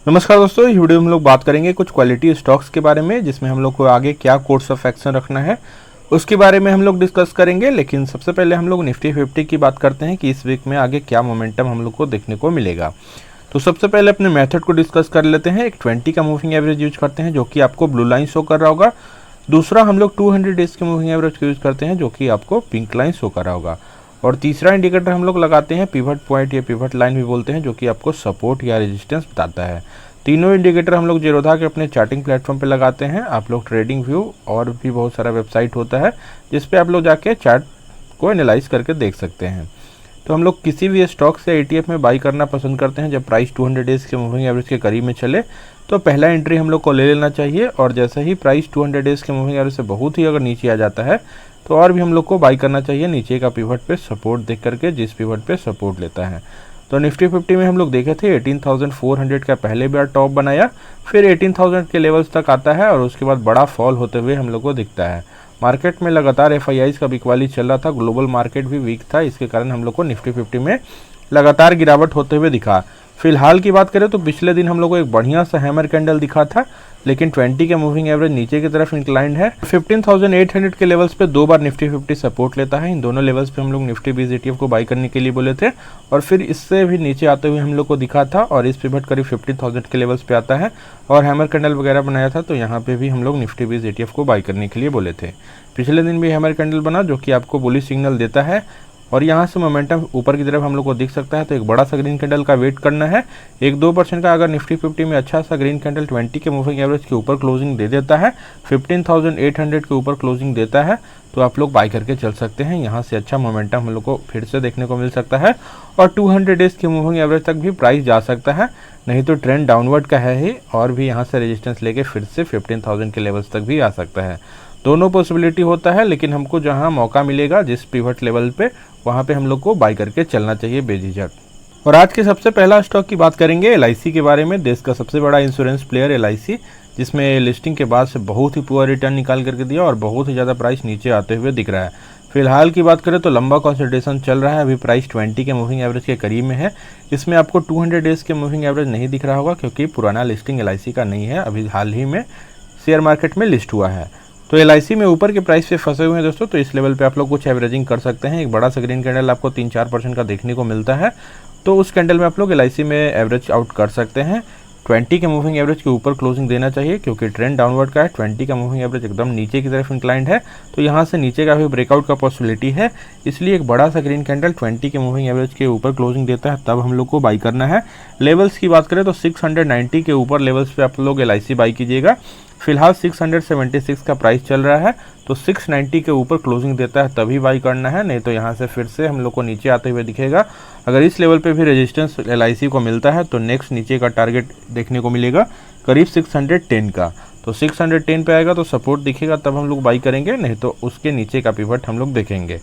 नमस्कार दोस्तों, इस वीडियो में हम लोग बात करेंगे कुछ क्वालिटी स्टॉक्स के बारे में, जिसमें हम लोग को आगे क्या कोर्स ऑफ एक्शन रखना है उसके बारे में हम लोग डिस्कस करेंगे। लेकिन सबसे पहले हम लोग निफ्टी 50 की बात करते हैं कि इस वीक में आगे क्या मोमेंटम हम लोग को देखने को मिलेगा। तो सबसे पहले अपने मेथड को डिस्कस कर लेते हैं। एक 20 का मूविंग एवरेज यूज करते हैं जो कि आपको ब्लू लाइन शो कर रहा होगा। दूसरा हम लोग 200 डेज के मूविंग एवरेज को यूज करते हैं जो कि आपको पिंक लाइन शो कर रहा होगा। और तीसरा इंडिकेटर हम लोग लगाते हैं पिवट पॉइंट या पिवट लाइन भी बोलते हैं, जो कि आपको सपोर्ट या रेजिस्टेंस बताता है। तीनों इंडिकेटर हम लोग जीरोधा के अपने चार्टिंग प्लेटफॉर्म पे लगाते हैं। आप लोग ट्रेडिंग व्यू और भी बहुत सारा वेबसाइट होता है जिस पे आप लोग जाके चार्ट को एनालाइज करके देख सकते हैं। तो हम लोग किसी भी स्टॉक से ETF में बाई करना पसंद करते हैं जब प्राइस 200 डेज के मूविंग एवरेज के करीब में चले तो पहला एंट्री हम लोग को ले लेना चाहिए। और जैसे ही प्राइस 200 डेज के मूविंग एवरेज से बहुत ही अगर नीचे आ जाता है तो और भी हम लोग को बाई करना चाहिए नीचे का पिवट पे सपोर्ट देख करके, जिस पिवट पे सपोर्ट लेता है। तो निफ्टी 50 में हम लोग देखे थे 18,400 का पहले बार टॉप बनाया, फिर 18,000 के लेवल्स तक आता है और उसके बाद बड़ा फॉल होते हुए हम लोग को दिखता है। मार्केट में लगातार FIIs का बिकवाली चल रहा था, ग्लोबल मार्केट भी वीक था, इसके कारण हम लोग को निफ्टी 50 में लगातार गिरावट होते हुए दिखा। फिलहाल की बात करें तो पिछले दिन हम लोग को एक बढ़िया सा हैमर कैंडल दिखा था, लेकिन 20 के मूविंग एवरेज नीचे की तरफ इंक्लाइंड है। 15,800 के लेवल्स पे दो बार निफ्टी 50 सपोर्ट लेता है। इन दोनों लेवल्स पे हम लोग निफ्टी 20 ETF को बाई करने के लिए बोले थे और फिर इससे भी नीचे आते हुए हम लोग को दिखा था और इस पिवट करीब 15,000 के लेवल्स पे आता है और हैमर कैंडल वगैरह बनाया था। तो यहाँ पे भी हम लोग निफ्टी 20 ETF को बाई करने के लिए बोले थे। पिछले दिन भी हैमर कैंडल बना जो कि आपको बुलिश सिग्नल देता है और यहाँ से मोमेंटम ऊपर की तरफ हम लोग को दिख सकता है। तो एक बड़ा सा ग्रीन कैंडल का वेट करना है। 1-2% का अगर निफ्टी 50 में अच्छा सा ग्रीन कैंडल 20 के मूविंग एवरेज के ऊपर क्लोजिंग दे देता है, 15,800 के ऊपर क्लोजिंग देता है, तो आप लोग बाई करके चल सकते हैं। यहाँ से अच्छा मोमेंटम हम लोग को फिर से देखने को मिल सकता है और 200 डेज के मूविंग एवरेज तक भी प्राइस जा सकता है। नहीं तो ट्रेंड डाउनवर्ड का है ही और भी यहाँ से रेजिस्टेंस लेके फिर से 15,000 के लेवल्स तक भी आ सकता है। दोनों पॉसिबिलिटी होता है, लेकिन हमको जहाँ मौका मिलेगा जिस पिवट लेवल पे वहाँ पे हम लोग को बाई करके चलना चाहिए बेझिझक। और आज के सबसे पहला स्टॉक की बात करेंगे LIC के बारे में। देश का सबसे बड़ा इंश्योरेंस प्लेयर LIC, जिसमें लिस्टिंग के बाद से बहुत ही पुअर रिटर्न निकाल करके दिया और बहुत ही ज़्यादा प्राइस नीचे आते हुए दिख रहा है। फिलहाल की बात करें तो लंबा कंसोलिडेशन चल रहा है। अभी प्राइस 20 के मूविंग एवरेज के करीब में है। इसमें आपको 200 डेज के मूविंग एवरेज नहीं दिख रहा होगा क्योंकि पुराना लिस्टिंग LIC का नहीं है, अभी हाल ही में शेयर मार्केट में लिस्ट हुआ है। तो LIC में ऊपर के प्राइस पे फंसे हुए हैं दोस्तों, तो इस लेवल पे आप लोग कुछ एवरेजिंग कर सकते हैं। एक बड़ा सा ग्रीन कैंडल आपको 3-4% का देखने को मिलता है, तो उस कैंडल में आप लोग LIC में एवरेज आउट कर सकते हैं। 20 के मूविंग एवरेज के ऊपर क्लोजिंग देना चाहिए क्योंकि ट्रेंड डाउनवर्ड का है। 20 का मूविंग एवरेज एकदम नीचे की तरफ इंक्लाइंड है, तो यहाँ से नीचे का भी ब्रेकआउट का पॉसिबिलिटी है। इसलिए एक बड़ा सा ग्रीन कैंडल 20 के मूविंग एवरेज के ऊपर क्लोजिंग देता है तब हम लोग को बाई करना है। लेवल्स की बात करें तो 690 के ऊपर लेवल्स पे आप लोग LIC बाई कीजिएगा। फिलहाल 676 का प्राइस चल रहा है, तो 690 के ऊपर क्लोजिंग देता है तभी बाई करना है, नहीं तो यहाँ से फिर से हम लोग को नीचे आते हुए दिखेगा। अगर इस लेवल पे भी रेजिस्टेंस LIC को मिलता है तो नेक्स्ट नीचे का टारगेट देखने को मिलेगा करीब 610 का। तो 610 पे आएगा तो सपोर्ट दिखेगा तब हम लोग बाई करेंगे, नहीं तो उसके नीचे का पिवट हम लोग देखेंगे।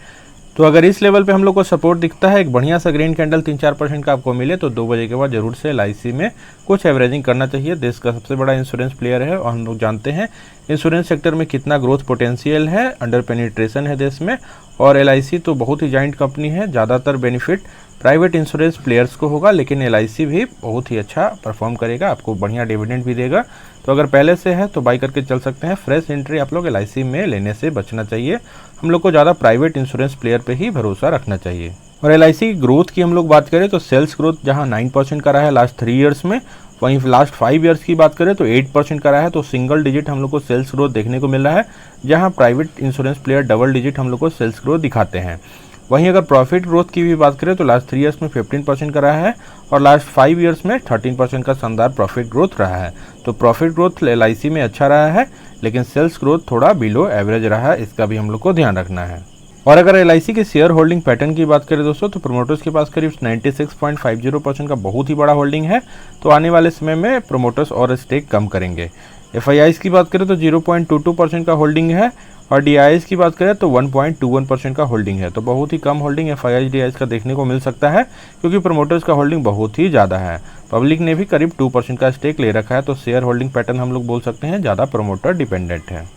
तो अगर इस लेवल पे हम लोग को सपोर्ट दिखता है, एक बढ़िया सा ग्रीन कैंडल 3-4% का आपको मिले, तो 2 बजे के बाद जरूर से LIC में कुछ एवरेजिंग करना चाहिए। देश का सबसे बड़ा इंश्योरेंस प्लेयर है और हम लोग जानते हैं इंश्योरेंस सेक्टर में कितना ग्रोथ पोटेंशियल है, अंडर पेनिट्रेशन है देश में। और LIC तो बहुत ही जॉइंट कंपनी है, ज़्यादातर बेनिफिट प्राइवेट इंश्योरेंस प्लेयर्स को होगा, लेकिन LIC भी बहुत ही अच्छा परफॉर्म करेगा, आपको बढ़िया डिविडेंड भी देगा। तो अगर पहले से है तो बाई करके चल सकते हैं। फ्रेश एंट्री आप लोग LIC में लेने से बचना चाहिए। हम लोग को ज़्यादा प्राइवेट इंश्योरेंस प्लेयर पे ही भरोसा रखना चाहिए। और LIC की ग्रोथ की हम लोग बात करें तो सेल्स ग्रोथ जहां 9% का रहा है लास्ट 3 ईयर्स में, वहीं लास्ट 5 ईयर्स की बात करें तो 8% का रहा है। तो सिंगल डिजिट हम लोग को सेल्स ग्रोथ देखने को मिल रहा है, जहां private insurance player double digit हम लोग को सेल्स ग्रोथ दिखाते हैं। वहीं अगर प्रॉफिट ग्रोथ की भी बात करें तो लास्ट 3 ईयर्स में 15% का रहा है और लास्ट 5 ईयर्स में 13% का शानदार प्रॉफिट ग्रोथ रहा है। तो प्रॉफिट ग्रोथ LIC में अच्छा रहा है, लेकिन सेल्स ग्रोथ थोड़ा बिलो एवरेज रहा है, इसका भी हम लोग को ध्यान रखना है। और अगर LIC के शेयर होल्डिंग पैटर्न की बात करें दोस्तों, तो प्रोमोटर्स के पास करीब 96.50% का बहुत ही बड़ा होल्डिंग है, तो आने वाले समय में प्रोमोटर्स और स्टेक कम करेंगे। FIIs की बात करें तो 0.22% का होल्डिंग है और DIIs की बात करें तो 1.21% का होल्डिंग है। तो बहुत ही कम होल्डिंग FIIs DIIs का देखने को मिल सकता है क्योंकि प्रोमोटर्स का होल्डिंग बहुत ही ज़्यादा है। पब्लिक ने भी करीब 2% का स्टेक ले रखा है, तो शेयर होल्डिंग पैटर्न हम लोग बोल सकते हैं ज़्यादा प्रोमोटर डिपेंडेंट है।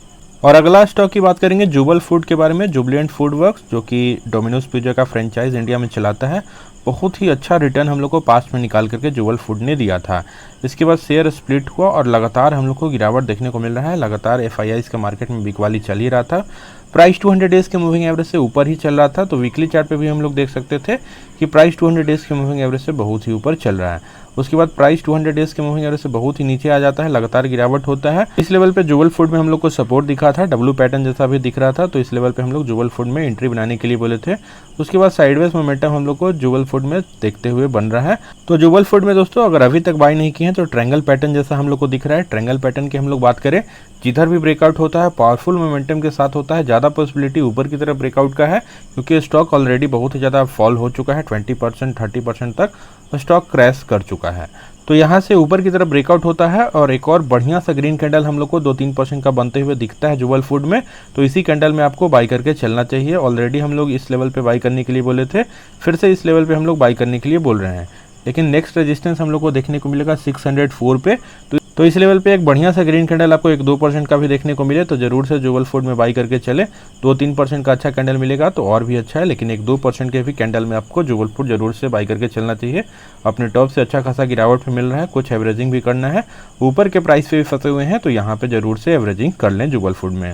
और अगला स्टॉक की बात करेंगे जुबल फूड के बारे में। जुबलेंट फूड वर्क्स, जो कि डोमिनोज पिज्जा का फ्रेंचाइज इंडिया में चलाता है, बहुत ही अच्छा रिटर्न हम लोग को पास्ट में निकाल करके जुगल फूड ने दिया था। इसके बाद शेयर स्प्लिट हुआ और लगातार हम लोग को गिरावट देखने को मिल रहा है। लगातार एफआईआईज का मार्केट में बिकवाली चल ही रहा था। प्राइस 200 डेज के मूविंग एवरेज से ऊपर ही चल रहा था। तो वीकली चार्ट पे भी हम लोग देख सकते थे कि प्राइस 200 डेज के मूविंग एवरेज से बहुत ही ऊपर चल रहा है। उसके बाद प्राइस 200 डेज के मूविंग एवरेज से बहुत ही नीचे आ जाता है, लगातार गिरावट होता है। इस लेवल पे जुगल फूड में हम लोग को सपोर्ट दिखा था, डब्ल्यू पैटर्न जैसा भी दिख रहा था। तो इस लेवल पे हम लोग जुगल फूड में एंट्री बनाने के लिए बोले थे। उसके बाद साइडवेज मोमेंटम हम लोग को जुगल फूड में देखते हुए बन रहा है। तो जुगल फूड में दोस्तों अगर अभी तक बाय नहीं किए हैं तो ट्रायंगल पैटर्न जैसा हम लोग को दिख रहा है। ट्रायंगल पैटर्न की हम लोग बात करें, जिधर भी ब्रेकआउट होता है पावरफुल मोमेंटम के साथ होता है। ज़्यादा पॉसिबिलिटी ऊपर की तरफ ब्रेकआउट का है, क्योंकि स्टॉक ऑलरेडी बहुत ही ज़्यादा फॉल हो चुका है। 20% 30% तक स्टॉक क्रैश कर चुका है। तो यहाँ से ऊपर की तरफ ब्रेकआउट होता है और एक और बढ़िया सा ग्रीन कैंडल हम लोग को 2-3% का बनते हुए दिखता है जुगल फूड में। तो इसी कैंडल में आपको बाई करके चलना चाहिए। ऑलरेडी हम लोग इस लेवल पे बाई करने के लिए बोले थे, फिर से इस लेवल पे हम लोग बाई करने के लिए बोल रहे हैं। लेकिन नेक्स्ट रेजिस्टेंस हम लोग को देखने को मिलेगा 604 पे। तो इस लेवल पे एक बढ़िया सा ग्रीन कैंडल आपको 1-2% का भी देखने को मिले तो जरूर से जुगल फूड में बाई करके चले। 2-3% का अच्छा कैंडल मिलेगा तो और भी अच्छा है, लेकिन 1-2% के भी कैंडल में आपको जुगल फूड जरूर से बाई करके चलना चाहिए। अपने टॉप से अच्छा खासा गिरावट पे मिल रहा है, कुछ एवरेजिंग भी करना है। ऊपर के प्राइस पे भी फंसे हुए हैं तो यहाँ पे जरूर से एवरेजिंग कर लें जुगल फूड में।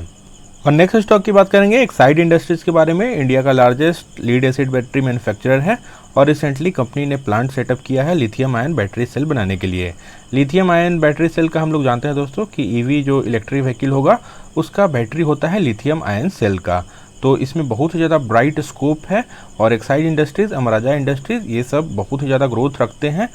और नेक्स्ट स्टॉक की बात करेंगे एक्साइड इंडस्ट्रीज के बारे में। इंडिया का largest lead acid battery manufacturer है और रिसेंटली कंपनी ने प्लांट सेटअप किया है लिथियम आयन बैटरी सेल बनाने के लिए। लिथियम आयन बैटरी सेल का हम लोग जानते हैं दोस्तों कि ईवी जो इलेक्ट्रिक व्हीकल होगा उसका बैटरी होता है लिथियम आयन सेल का। तो इसमें बहुत ही ज़्यादा ब्राइट स्कोप है और एक्साइड इंडस्ट्रीज, अमराजा इंडस्ट्रीज ये सब बहुत ही ज़्यादा ग्रोथ रखते हैं।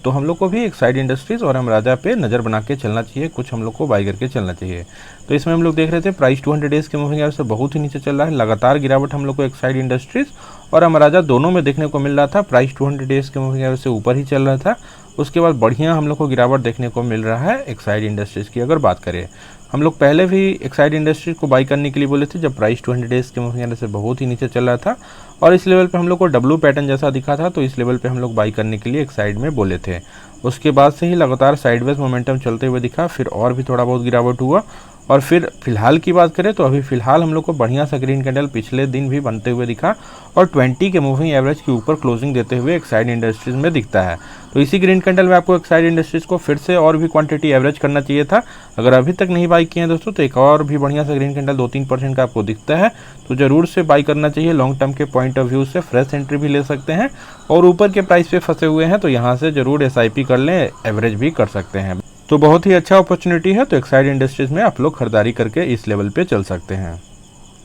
तो हम लोग को भी एक्साइड इंडस्ट्रीज और अमराजा पे नज़र बना के चलना चाहिए, कुछ हम लोग को बाई करके चलना चाहिए। तो इसमें हम लोग देख रहे थे प्राइस 200 डेज के मूविंग एवरेज से बहुत ही नीचे चल रहा है। लगातार गिरावट हम लोग को एक्साइड इंडस्ट्रीज और अमराजा दोनों में देखने को मिल रहा था। प्राइस 200 डेज के मूविंग एवरेज से ऊपर ही चल रहा था। उसके बाद बढ़िया हम लोग को गिरावट देखने को मिल रहा है एक्साइड इंडस्ट्रीज की अगर बात करें। हम लोग पहले भी एक्साइड इंडस्ट्रीज को बाई करने के लिए बोले थे जब प्राइस 200 डेज के मूविंग एवरेज से बहुत ही नीचे चल रहा था और इस लेवल पे हम लोग को डब्ल्यू पैटर्न जैसा दिखा था। तो इस लेवल पे हम लोग बाई करने के लिए एक्साइड में बोले थे। उसके बाद से ही लगातार साइडवेज मोमेंटम चलते हुए दिखा, फिर और भी थोड़ा बहुत गिरावट हुआ और फिर फिलहाल की बात करें तो अभी फिलहाल हम लोग को बढ़िया सा ग्रीन कैंडल पिछले दिन भी बनते हुए दिखा और 20 के मूविंग एवरेज के ऊपर क्लोजिंग देते हुए एक्साइड इंडस्ट्रीज में दिखता है। तो इसी ग्रीन कैंडल में आपको एक्साइड इंडस्ट्रीज को फिर से और भी क्वांटिटी एवरेज करना चाहिए था। अगर अभी तक नहीं बाई किए हैं दोस्तों तो एक और भी बढ़िया सा ग्रीन कैंडल 2-3% का आपको दिखता है तो जरूर से बाई करना चाहिए। लॉन्ग टर्म के पॉइंट ऑफ व्यू से फ्रेश एंट्री भी ले सकते हैं और ऊपर के प्राइस पे फंसे हुए हैं तो यहाँ से जरूर एसआईपी कर लें, एवरेज भी कर सकते हैं। तो बहुत ही अच्छा अपॉर्चुनिटी है। तो एक्साइड इंडस्ट्रीज में आप लोग खरीदारी करके इस लेवल पे चल सकते हैं।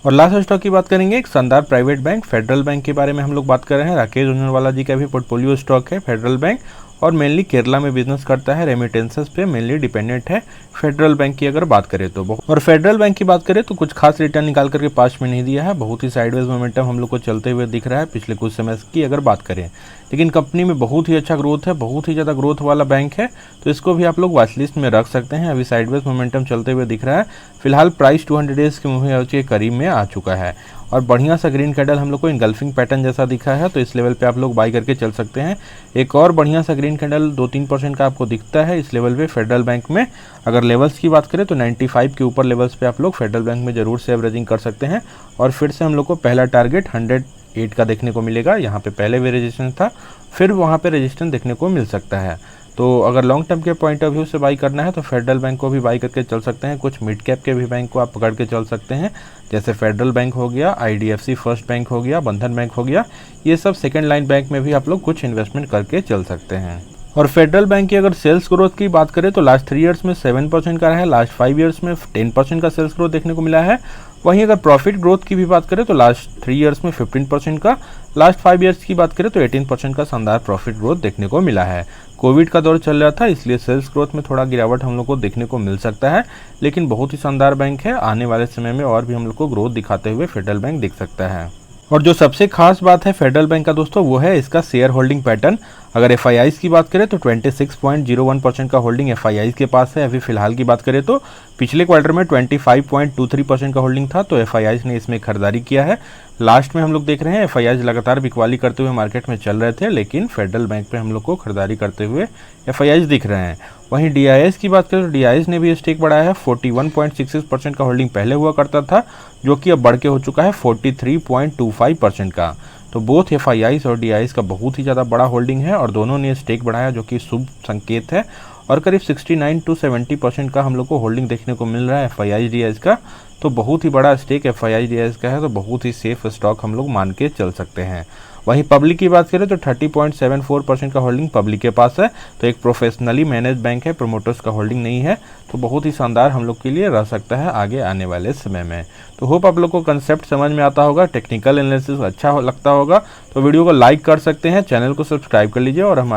और लास्ट स्टॉक की बात करेंगे एक शानदार प्राइवेट बैंक फेडरल बैंक के बारे में हम लोग बात कर रहे हैं। राकेश झुंझुनवाला जी का भी पोर्टफोलियो स्टॉक है फेडरल बैंक और मेनली केरला में बिजनेस करता है, रेमिटेंसेस पे मेनली डिपेंडेंट है फेडरल बैंक की अगर बात करें तो। और फेडरल बैंक की बात करें तो कुछ खास रिटर्न निकाल करके पास में नहीं दिया है, बहुत ही साइडवेज मोमेंटम हम लोग को चलते हुए दिख रहा है पिछले कुछ समय की अगर बात करें। लेकिन कंपनी में बहुत ही अच्छा ग्रोथ है, बहुत ही ज़्यादा ग्रोथ वाला बैंक है तो इसको भी आप लोग वॉच लिस्ट में रख सकते हैं। अभी साइडवेज मोमेंटम चलते हुए दिख रहा है। फिलहाल प्राइस 200 डेज के मूविंग एवरेज के करीब में आ चुका है और बढ़िया सा ग्रीन कैंडल हम लोग को इनगल्फिंग पैटर्न जैसा दिखा है तो इस लेवल पे आप लोग बाई करके चल सकते हैं। एक और बढ़िया सा ग्रीन कैंडल 2-3% का आपको दिखता है इस लेवल पे फेडरल बैंक में। अगर लेवल्स की बात करें तो 95 के ऊपर लेवल्स पे आप लोग फेडरल बैंक में जरूर से एवरेजिंग कर सकते हैं और फिर से हम लोग को पहला टारगेट 108 का देखने को मिलेगा। यहाँ पे पहले भी रेजिस्टेंस था, फिर वहाँ पे रेजिस्टेंस देखने को मिल सकता है। तो अगर लॉन्ग टर्म के पॉइंट ऑफ व्यू से बाई करना है तो फेडरल बैंक को भी बाई करके चल सकते हैं। कुछ मिड कैप के भी बैंक को आप पकड़ के चल सकते हैं, जैसे फेडरल बैंक हो गया, IDFC फर्स्ट बैंक हो गया, बंधन बैंक हो गया। ये सब सेकंड लाइन बैंक में भी आप लोग कुछ इन्वेस्टमेंट करके चल सकते हैं। और फेडरल बैंक की अगर सेल्स ग्रोथ की बात करें तो लास्ट 3 ईयर्स में 7% का रहा है, लास्ट 5 ईयर्स में 10% का सेल्स ग्रोथ देखने को मिला है। वहीं अगर प्रॉफिट ग्रोथ की भी बात करें तो लास्ट 3 ईयर्स में 15% का, लास्ट 5 ईयर्स की बात करें तो 18% का शानदार प्रॉफिट ग्रोथ देखने को मिला है। कोविड का दौर चल रहा था इसलिए सेल्स ग्रोथ में थोड़ा गिरावट हम लोग को देखने को मिल सकता है, लेकिन बहुत ही शानदार बैंक है। आने वाले समय में और भी हम लोग को ग्रोथ दिखाते हुए फेडरल बैंक दिख सकता है। और जो सबसे खास बात है फेडरल बैंक का दोस्तों वो है इसका शेयर होल्डिंग पैटर्न। अगर FIIs की बात करें तो 26.01% का होल्डिंग FIIs के पास है। अभी फिलहाल की बात करें तो पिछले क्वार्टर में 25.23% का होल्डिंग था तो FIIs ने इसमें खरीदारी किया है। लास्ट में हम लोग देख रहे हैं FIIs लगातार बिकवाली करते हुए मार्केट में चल रहे थे, लेकिन फेडरल बैंक पे हम लोग को खरीदारी करते हुए FIIs दिख रहे हैं। वहीं DIS की बात करें तो DIS ने भी स्टेक बढ़ाया है। 41.66% का होल्डिंग पहले हुआ करता था जो कि अब बढ़ के हो चुका है 43.25% का। तो बोथ FIIs और DIs का बहुत ही ज़्यादा बड़ा होल्डिंग है और दोनों ने स्टेक बढ़ाया, जो कि शुभ संकेत है। और करीब 69 to 70% का हम लोग को होल्डिंग देखने को मिल रहा है FIIs DIs का। तो बहुत ही बड़ा स्टेक FIIs DIs का है, तो बहुत ही सेफ स्टॉक हम लोग मान के चल सकते हैं। वहीं पब्लिक की बात करें तो 30.74% का होल्डिंग पब्लिक के पास है। तो एक प्रोफेशनली मैनेज बैंक है, प्रोमोटर्स का होल्डिंग नहीं है। तो बहुत ही शानदार हम लोग के लिए रह सकता है आगे आने वाले समय में। तो होप आप लोग को कंसेप्ट समझ में आता होगा, टेक्निकल एनालिसिस अच्छा लगता होगा तो वीडियो को लाइक कर सकते हैं, चैनल को सब्सक्राइब कर लीजिए और हमारे